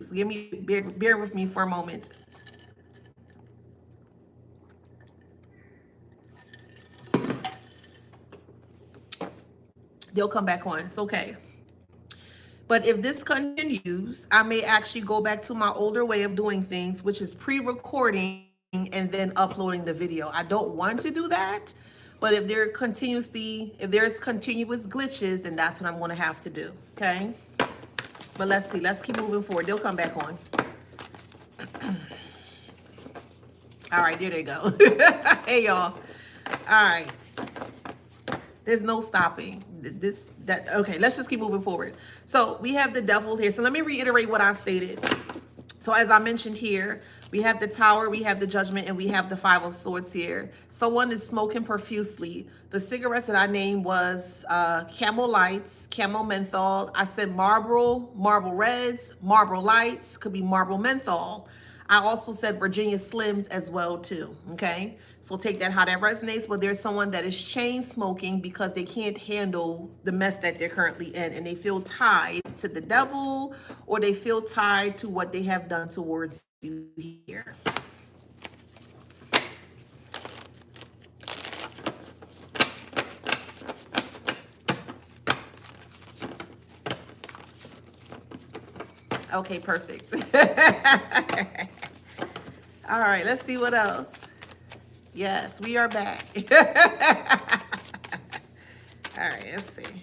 So bear with me for a moment. They'll come back on. It's okay. But if this continues, I may actually go back to my older way of doing things, which is pre-recording and then uploading the video. I don't want to do that, but if there's continuous glitches, then that's what I'm going to have to do. Okay. But let's see. Let's keep moving forward. They'll come back on. All right, there they go. Hey, y'all. All right. There's no stopping okay, let's just keep moving forward. So we have the devil here. So let me reiterate what I stated. So as I mentioned here, we have the tower, we have the judgment, and we have the 5 of swords here. Someone is smoking profusely. The cigarettes that I named was Camel Lights, Camel Menthol. I said Marlboro, Marlboro Reds, Marlboro Lights, could be Marlboro Menthol. I also said Virginia Slims as well too, okay? So take that how that resonates, but there's someone that is chain smoking because they can't handle the mess that they're currently in, and they feel tied to the devil, or they feel tied to what they have done towards you here. Okay, perfect. All right, let's see what else. Yes, we are back. All right, let's see.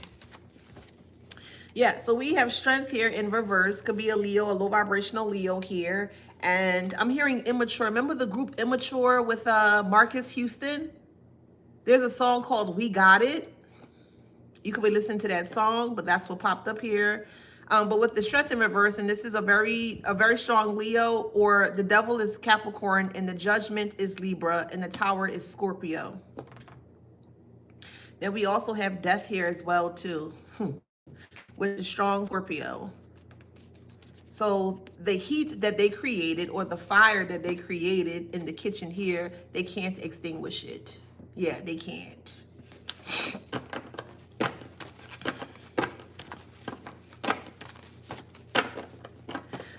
Yeah, so we have strength here in reverse. Could be a Leo, a low vibrational Leo here. And I'm hearing immature. Remember the group Immature with Marcus Houston? There's a song called We Got It. You could be listening to that song, but that's what popped up here. But with the strength in reverse, and this is a very strong Leo, or the devil is Capricorn, and the judgment is Libra, and the tower is Scorpio. Then we also have death here as well too, with the strong Scorpio. So the heat that they created, or the fire that they created in the kitchen here, they can't extinguish it. Yeah, they can't.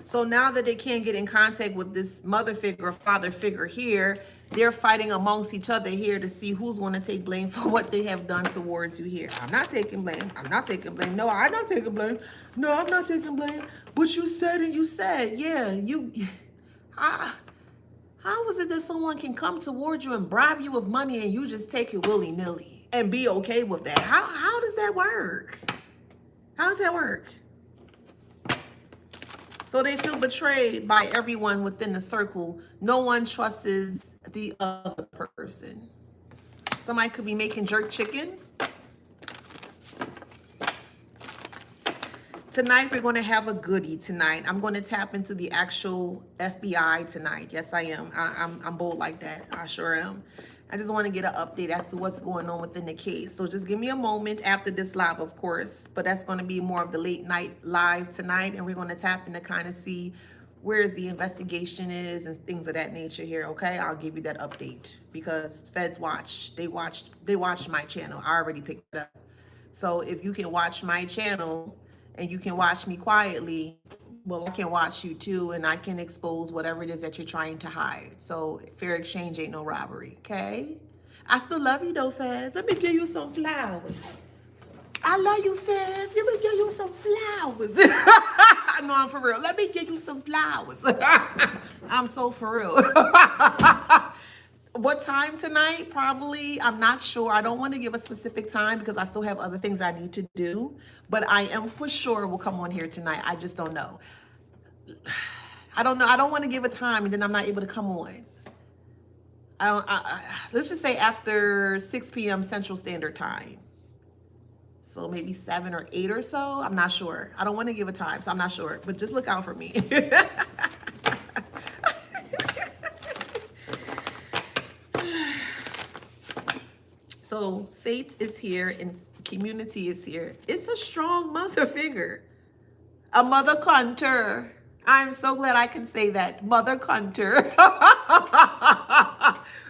So now that they can't get in contact with this mother figure or father figure here, they're fighting amongst each other here to see who's going to take blame for what they have done towards you here. I'm not taking blame. I'm not taking blame. No, I'm not taking blame. No, I'm not taking blame. But you said and you said, yeah, how is it that someone can come towards you and bribe you with money and you just take it willy-nilly and be okay with that? How does that work? How does that work? So they feel betrayed by everyone within the circle. No one trusts the other person. Somebody could be making jerk chicken. Tonight, we're going to have a goodie tonight. I'm going to tap into the actual FBI tonight. Yes, I am. I'm bold like that. I sure am. I just want to get an update as to what's going on within the case. So just give me a moment after this live, of course. But that's going to be more of the late night live tonight. And we're going to tap in to kind of see where the investigation is and things of that nature here. Okay, I'll give you that update because Feds watch. They watched my channel. I already picked it up. So if you can watch my channel and you can watch me quietly, well, I can watch you too, and I can expose whatever it is that you're trying to hide. So fair exchange ain't no robbery, okay? I still love you though, Fez. Let me give you some flowers. I love you, Fez. Let me give you some flowers. No, I'm for real. Let me give you some flowers. I'm so for real. What time tonight? Probably, I'm not sure. I don't want to give a specific time because I still have other things I need to do. But I am for sure will come on here tonight. I just don't know. I don't know. I don't want to give a time and then I'm not able to come on. Let's just say after 6 p.m. Central Standard Time. So maybe 7 or 8 or so. I'm not sure. I don't want to give a time, so I'm not sure. But just look out for me. So fate is here and community is here. It's a strong mother figure. A mother cunter. I'm so glad I can say that. Mother cunter.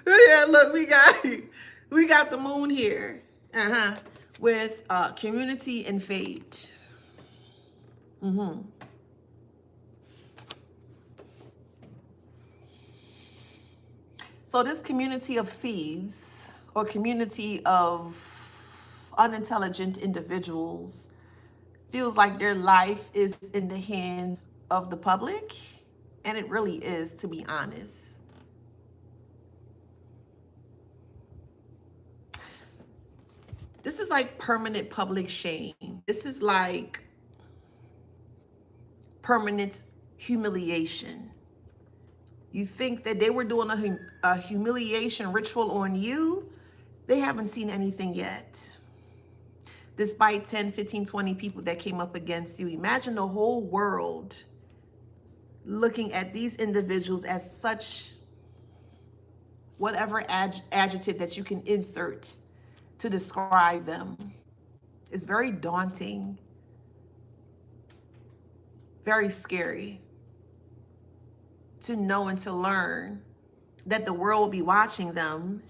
Yeah, look, we got the moon here. With community and fate. So this community of thieves or community of unintelligent individuals feels like their life is in the hands of the public, and it really is, to be honest. This is like permanent public shame. This is like permanent humiliation. You think that they were doing a humiliation ritual on you? They haven't seen anything yet. Despite 10, 15, 20 people that came up against you, imagine the whole world looking at these individuals as such, whatever adjective that you can insert to describe them. It's very daunting, very scary to know and to learn that the world will be watching them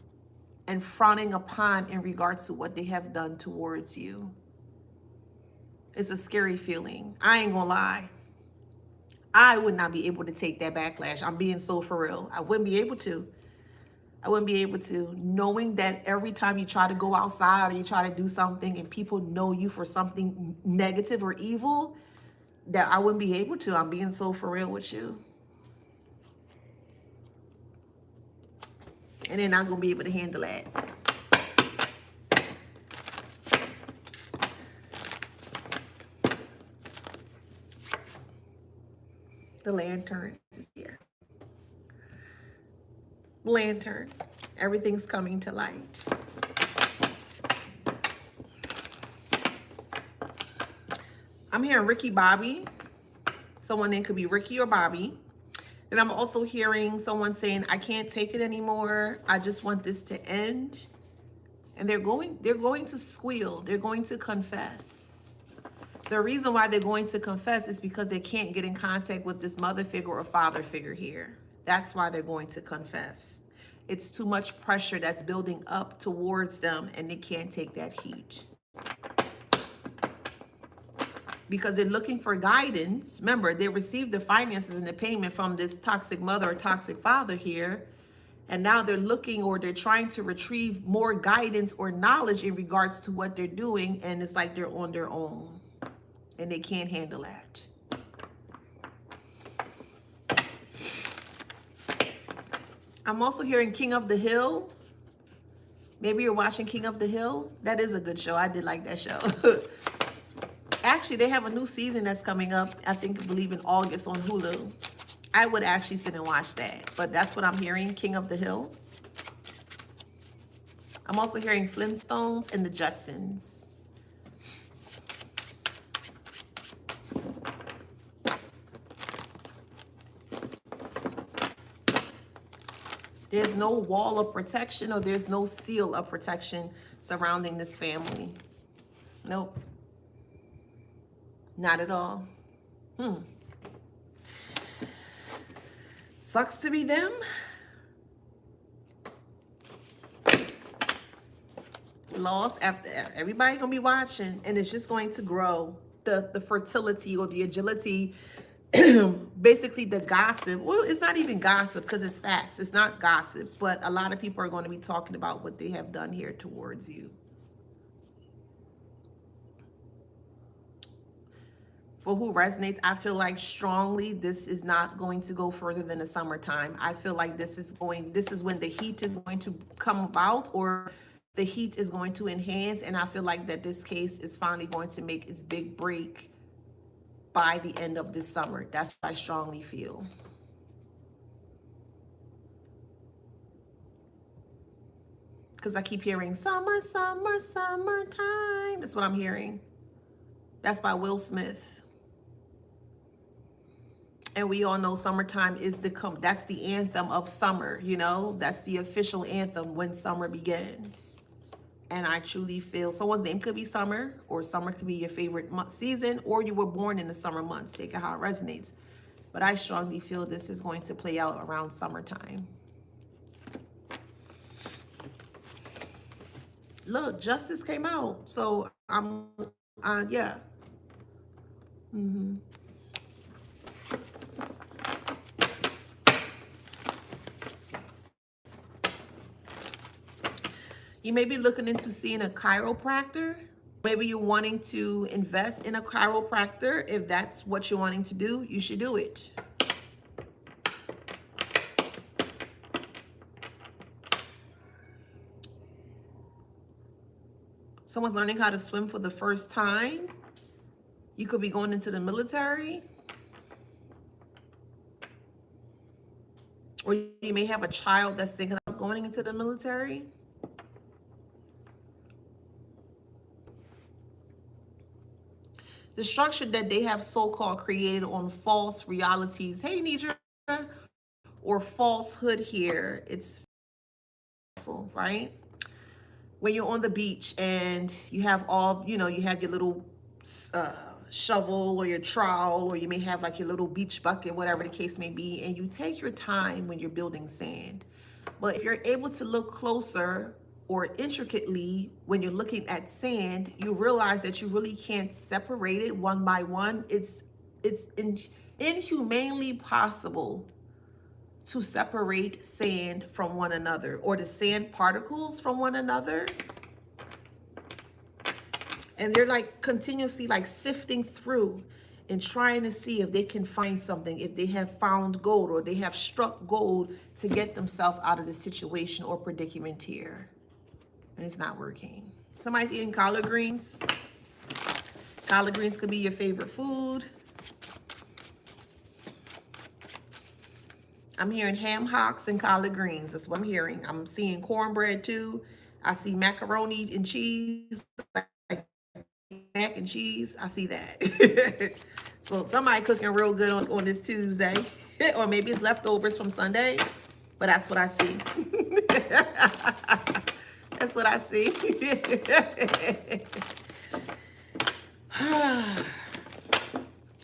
and frowning upon in regards to what they have done towards you. It's a scary feeling. I ain't gonna lie. I would not be able to take that backlash. I'm being so for real. I wouldn't be able to. I wouldn't be able to, knowing that every time you try to go outside or you try to do something and people know you for something negative or evil, that I wouldn't be able to. I'm being so for real with you. And they're not going to be able to handle that. The lantern is here. Lantern. Everything's coming to light. I'm hearing Ricky Bobby. Someone name could be Ricky or Bobby. And I'm also hearing someone saying, I can't take it anymore. I just want this to end. And they're going to squeal. They're going to confess. The reason why they're going to confess is because they can't get in contact with this mother figure or father figure here. That's why they're going to confess. It's too much pressure that's building up towards them, and they can't take that heat. Because they're looking for guidance. Remember, they received the finances and the payment from this toxic mother or toxic father here. And now they're looking, or they're trying to retrieve more guidance or knowledge in regards to what they're doing. And it's like they're on their own and they can't handle that. I'm also hearing King of the Hill. Maybe you're watching King of the Hill. That is a good show. I did like that show. Actually, they have a new season that's coming up, I believe in August on Hulu. I would actually sit and watch that. But that's what I'm hearing, King of the Hill. I'm also hearing Flintstones and the Jetsons. There's no wall of protection, or there's no seal of protection surrounding this family. Nope. Not at all. Sucks to be them. Lost after everybody gonna be watching, and it's just going to grow. The fertility or the agility, basically the gossip. Well, it's not even gossip because it's facts. It's not gossip, but a lot of people are going to be talking about what they have done here towards you. For who resonates, I feel like strongly this is not going to go further than the summertime. I feel like this is when the heat is going to come about, or the heat is going to enhance. And I feel like that this case is finally going to make its big break by the end of this summer. That's what I strongly feel. Because I keep hearing summer, summer, summertime. That's what I'm hearing. That's by Will Smith. And we all know summertime is that's the anthem of summer, you know? That's the official anthem when summer begins. And I truly feel someone's name could be Summer, or summer could be your favorite season, or you were born in the summer months. Take it how it resonates. But I strongly feel this is going to play out around summertime. Look, justice came out. So yeah. You may be looking into seeing a chiropractor. Maybe you're wanting to invest in a chiropractor. If that's what you're wanting to do, you should do it. Someone's learning how to swim for the first time. You could be going into the military. Or you may have a child that's thinking about going into the military. The structure that they have so-called created on false realities. Hey, Nidra. Or falsehood here. It's right? When you're on the beach and you have all, you have your little shovel or your trowel, or you may have like your little beach bucket, whatever the case may be, and you take your time when you're building sand. But if you're able to look closer or intricately when you're looking at sand, you realize that you really can't separate it one by one. It's inhumanely possible to separate sand from one another, or the sand particles from one another. And they're like continuously like sifting through and trying to see if they can find something, if they have found gold or they have struck gold to get themselves out of the situation or predicament here. And it's not working. Somebody's eating collard greens. Collard greens could be your favorite food. I'm hearing ham hocks and collard greens. That's what I'm hearing. I'm seeing cornbread too. I see macaroni and cheese, like mac and cheese. I see that. So somebody cooking real good on this Tuesday. Or maybe it's leftovers from Sunday. But that's what I see. That's what I see.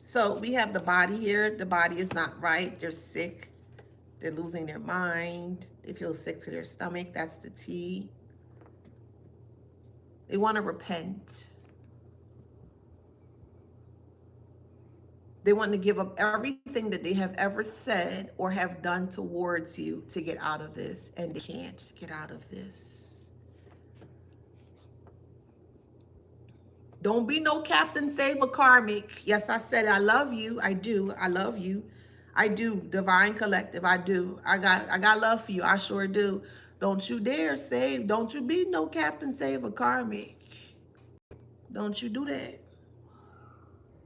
So we have the body here. The body is not right. They're sick. They're losing their mind. They feel sick to their stomach. That's the T. They want to repent. They want to give up everything that they have ever said or have done towards you to get out of this, and they can't get out of this. Don't be no Captain Save a Karmic. Yes, I said I love you. I do. I love you. I do. Divine Collective. I do. I got love for you. I sure do. Don't you dare save. Don't you be no Captain Save a Karmic. Don't you do that.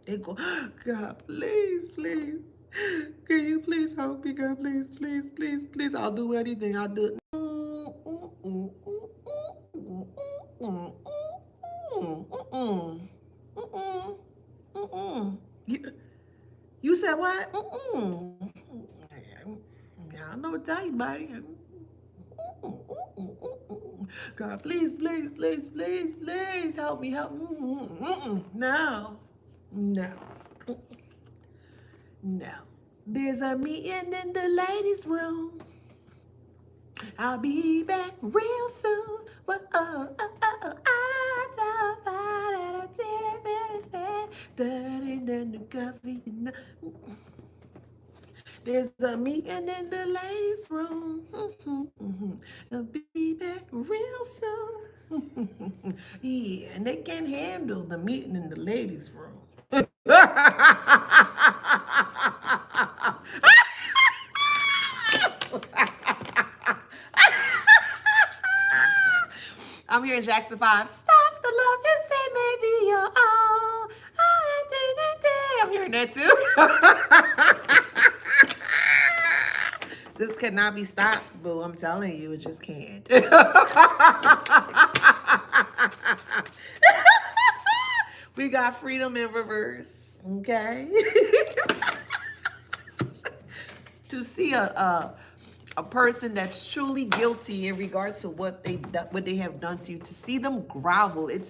They go, God, please, please. Can you please help me, God? Please, please, please, please. I'll do anything. I'll do it. You said what? I don't know what to tell you, buddy. God, please, please, please, please, please help me, help me. No, no, no. There's a meeting in the ladies' room. I'll be back real soon. But I don't find it. I did it very fast. That ain't the coffee. There's a meeting in the ladies' room. I'll be back real soon. Yeah, and they can't handle the meeting in the ladies' room. I'm hearing Jackson 5. Stop the love you say maybe you're all. I'm hearing that too. This cannot be stopped, boo. I'm telling you, it just can't. We got freedom in reverse, okay? To see a person that's truly guilty in regards to what they have done to you, to see them grovel, it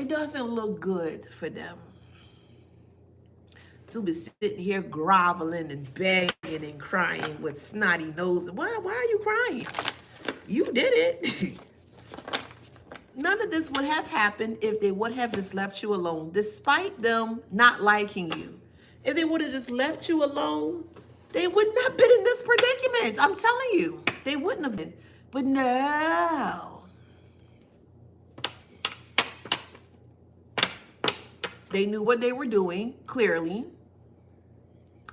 doesn't look good for them. To be sitting here groveling and begging and crying with snotty nose. Why are you crying? You did it. None of this would have happened if they would have just left you alone, despite them not liking you. If they would have just left you alone, they wouldn't have been in this predicament. I'm telling you, they wouldn't have been. But no. They knew what they were doing, clearly.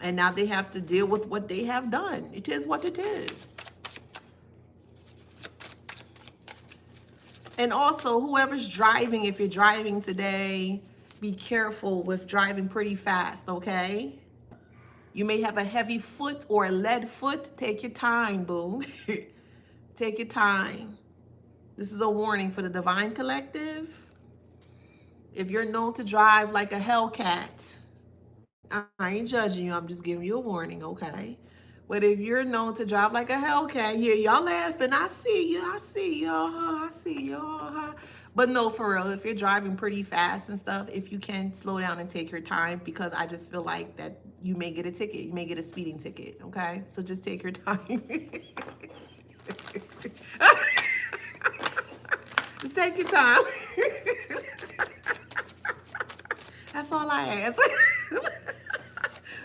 And now they have to deal with what they have done. It is what it is. And also, whoever's driving, if you're driving today, be careful with driving pretty fast, okay? You may have a heavy foot or a lead foot. Take your time, boo. Take your time. This is a warning for the Divine Collective. If you're known to drive like a Hellcat, I ain't judging you. I'm just giving you a warning, okay? But if you're known to drive like a Hellcat, yeah, y'all laughing. I see you. I see y'all. I see y'all. But no, for real, if you're driving pretty fast and stuff, if you can slow down and take your time, because I just feel like that you may get a ticket. You may get a speeding ticket, okay? So just take your time. Just take your time. That's all I ask.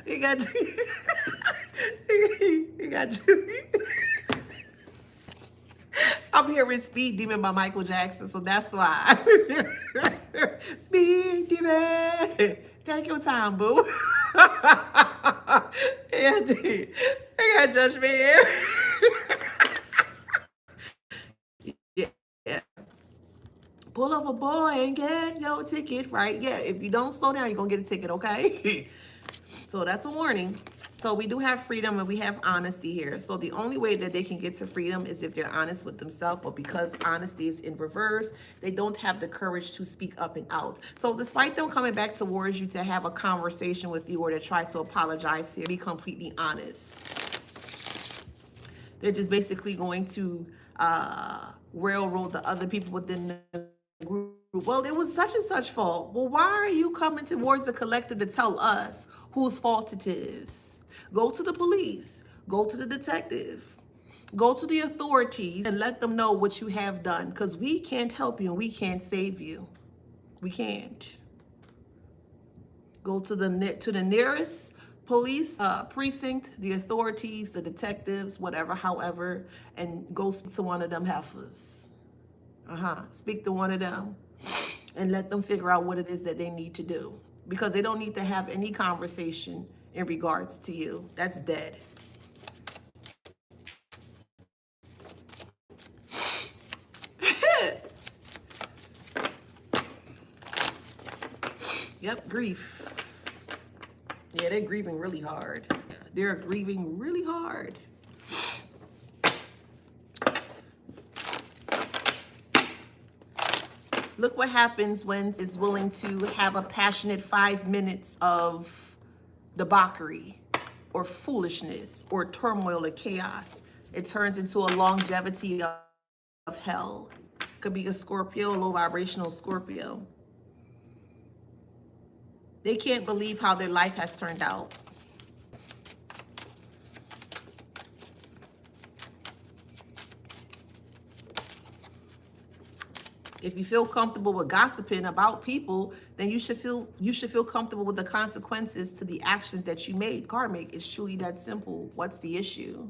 You got you. I'm hearing Speed Demon by Michael Jackson, so that's why. Speed Demon. Take your time, boo. I got judgment here. Yeah. Pull over, boy, and get your ticket, right? Yeah, if you don't slow down, you're going to get a ticket, okay? So that's a warning. So we do have freedom and we have honesty here. So the only way that they can get to freedom is if they're honest with themselves. But because honesty is in reverse, they don't have the courage to speak up and out. So despite them coming back towards you to have a conversation with you or to try to apologize here, be completely honest. They're just basically going to railroad the other people within the group. Well, it was such and such fault. Well, why are you coming towards the collective to tell us whose fault it is? Go to the police, go to the detective, go to the authorities and let them know what you have done, because we can't help you and we can't save you. We can't. Go to the nearest police precinct, the authorities, the detectives, whatever, however, and go speak to one of them heifers. Speak to one of them and let them figure out what it is that they need to do, because they don't need to have any conversation in regards to you. That's dead. Yep, grief. Yeah, they're grieving really hard. They're grieving really hard. Look what happens when is willing to have a passionate 5 minutes of debauchery or foolishness or turmoil or chaos. It turns into a longevity of hell. Could be a Scorpio, low vibrational Scorpio. They can't believe how their life has turned out. If you feel comfortable with gossiping about people, then you should feel comfortable with the consequences to the actions that you made. Karmic, it's truly that simple. What's the issue?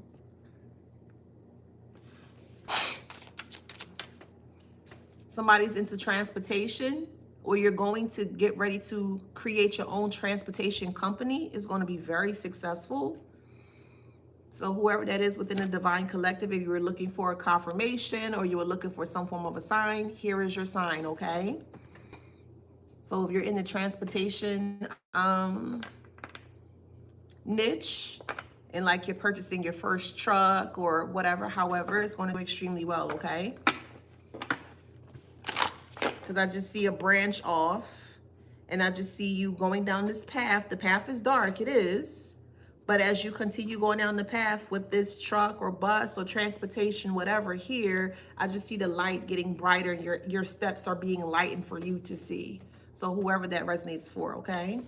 Somebody's into transportation, or you're going to get ready to create your own transportation company, is going to be very successful. So whoever that is within the Divine Collective, if you were looking for a confirmation or you were looking for some form of a sign, here is your sign, okay? So if you're in the transportation niche and like you're purchasing your first truck or whatever, however, it's going to do extremely well, okay? Because I just see a branch off and I just see you going down this path. The path is dark, it is. But as you continue going down the path with this truck or bus or transportation, whatever, here, I just see the light getting brighter. Your steps are being lightened for you to see. So whoever that resonates for, okay?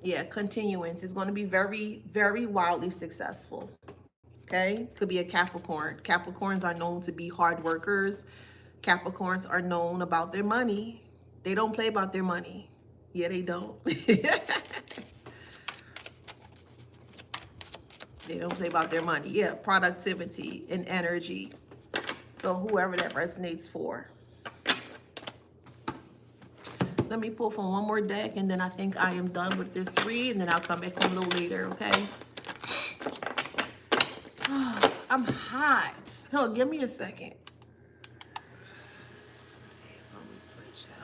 Yeah, continuance is going to be very, very wildly successful. Okay? Could be a Capricorn. Capricorns are known to be hard workers. Capricorns are known about their money. They don't play about their money. Yeah, they don't. They don't play about their money. Yeah, productivity and energy. So whoever that resonates for. Let me pull from one more deck, and then I think I am done with this read, and then I'll come back a little later, okay? I'm hot. Hell, give me a second.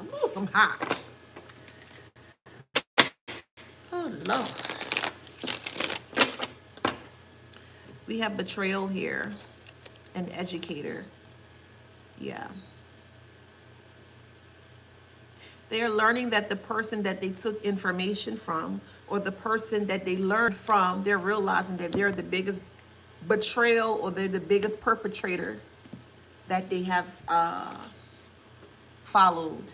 Ooh, I'm hot. Oh, Lord. We have betrayal here. An educator. Yeah. They are learning that the person that they took information from, or the person that they learned from, they're realizing that they're the biggest betrayal, or they're the biggest perpetrator that they have followed.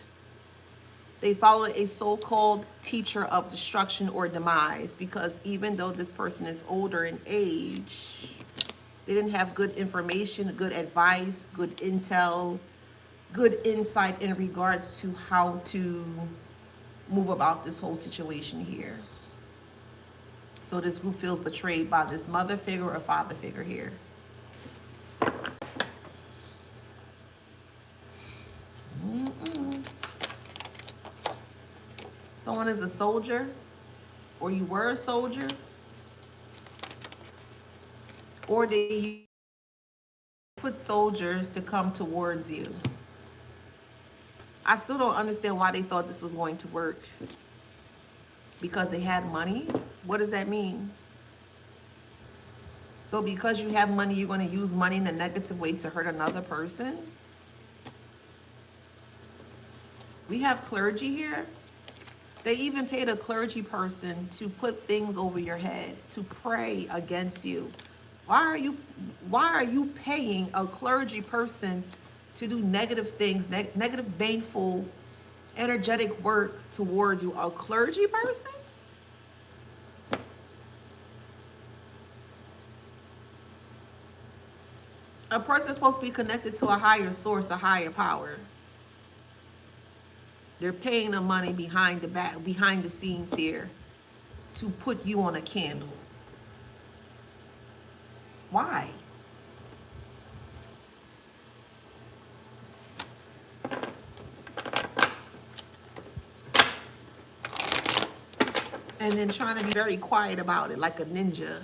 They followed a so-called teacher of destruction or demise, because even though this person is older in age, they didn't have good information, good advice, good intel, good insight in regards to how to move about this whole situation here. So this group feels betrayed by this mother figure or father figure here. Someone is a soldier, or you were a soldier, or they put soldiers to come towards you. I still don't understand why they thought this was going to work. Because they had money? What does that mean? So because you have money, you're going to use money in a negative way to hurt another person? We have clergy here. They even paid a clergy person to put things over your head, to pray against you. Why are you paying a clergy person to do negative things, negative, baneful, energetic work towards you? A clergy person? A person is supposed to be connected to a higher source, a higher power. They're paying the money behind the scenes here to put you on a candle. Why? And then trying to be very quiet about it, like a ninja.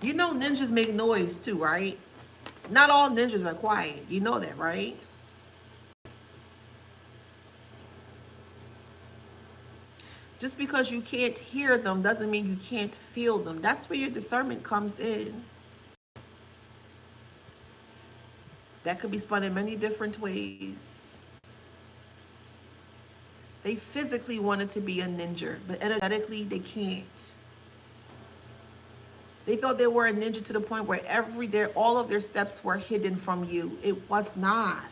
You know ninjas make noise too, right? Not all ninjas are quiet. You know that, right? Just because you can't hear them doesn't mean you can't feel them. That's where your discernment comes in. That could be spun in many different ways. They physically wanted to be a ninja, but energetically they can't. They thought they were a ninja to the point where all of their steps were hidden from you. It was not.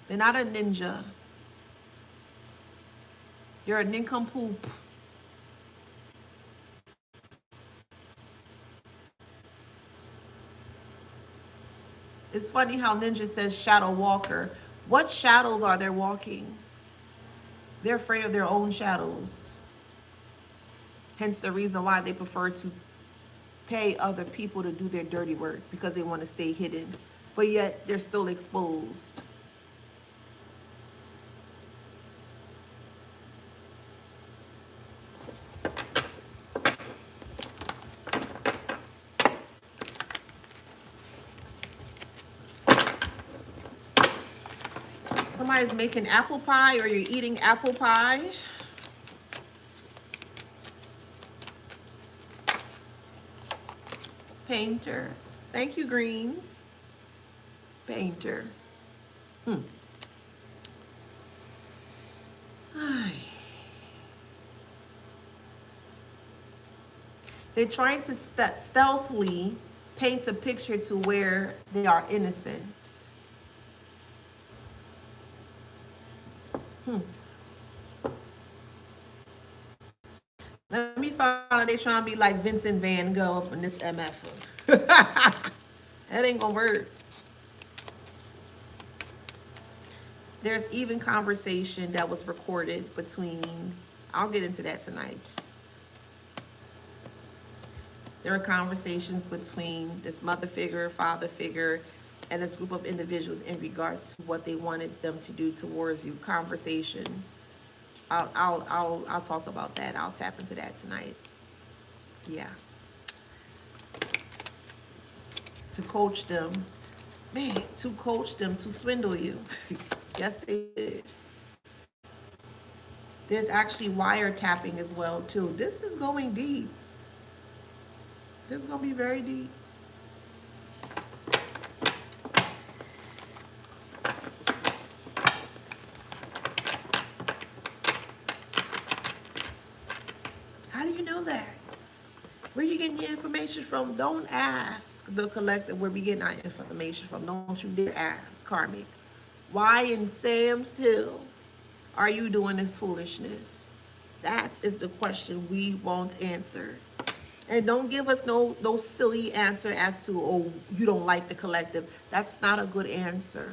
They're not a ninja. You're a nincompoop. It's funny how ninja says shadow walker. What shadows are they walking? They're afraid of their own shadows. Hence the reason why they prefer to pay other people to do their dirty work, because they want to stay hidden. But yet they're still exposed. Somebody's making apple pie, or you're eating apple pie. Painter. Thank you, Greens. Painter. They're trying to stealthily paint a picture to where they are innocent. Let me find out they trying to be like Vincent Van Gogh up in this MF. That ain't gonna work. There's even conversation that was recorded between, I'll get into that tonight. There are conversations between this mother figure, father figure, and this group of individuals in regards to what they wanted them to do towards you. Conversations. I'll talk about that. I'll tap into that tonight. Yeah. To coach them, man, to coach them to swindle you. Yes, they did. There's actually wiretapping as well too. This is going deep. This is gonna be very deep. How do you know that? Where you getting your information from? Don't ask the collective where we getting our information from. Don't you dare ask, Karmic. Why in Sam's Hill are you doing this foolishness? That is the question we won't answer. And don't give us no silly answer as to, oh, you don't like the collective. That's not a good answer.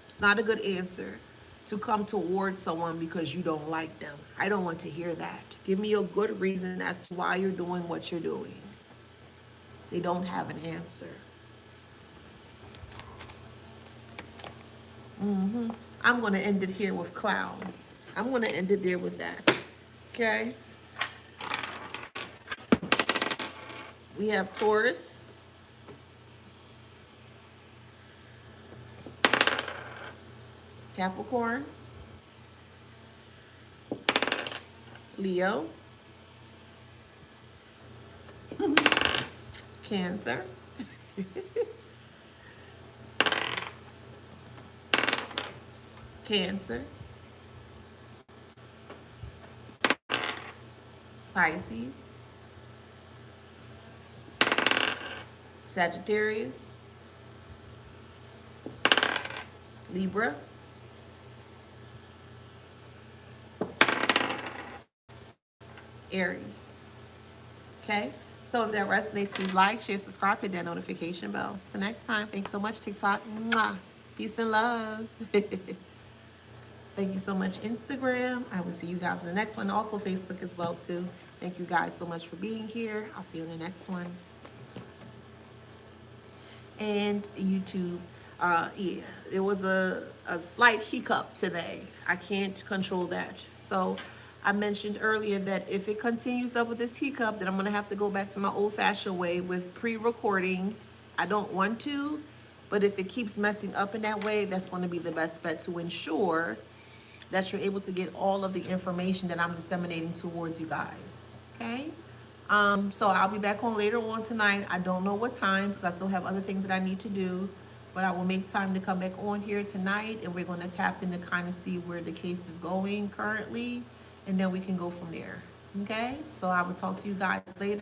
It's not a good answer to come towards someone because you don't like them. I don't want to hear that. Give me a good reason as to why you're doing what you're doing. They don't have an answer. I'm going to end it here with clown. I'm going to end it there with that. Okay? We have Taurus. Capricorn. Leo. Cancer. Cancer. Pisces. Sagittarius. Libra. Aries. Okay? So if that resonates, please like, share, subscribe, hit that notification bell. Till next time, thanks so much, TikTok. Mwah. Peace and love. Thank you so much, Instagram. I will see you guys in the next one. Also, Facebook as well, too. Thank you guys so much for being here. I'll see you in the next one. And YouTube. Yeah, it was a slight hiccup today. I can't control that. So I mentioned earlier that if it continues up with this hiccup, then I'm going to have to go back to my old-fashioned way with pre-recording. I don't want to, but if it keeps messing up in that way, that's going to be the best bet to ensure that you're able to get all of the information that I'm disseminating towards you guys. Okay? So I'll be back on later on tonight. I don't know what time because I still have other things that I need to do, but I will make time to come back on here tonight, and we're going to tap in to kind of see where the case is going currently, and then we can go from there. Okay? So I will talk to you guys later.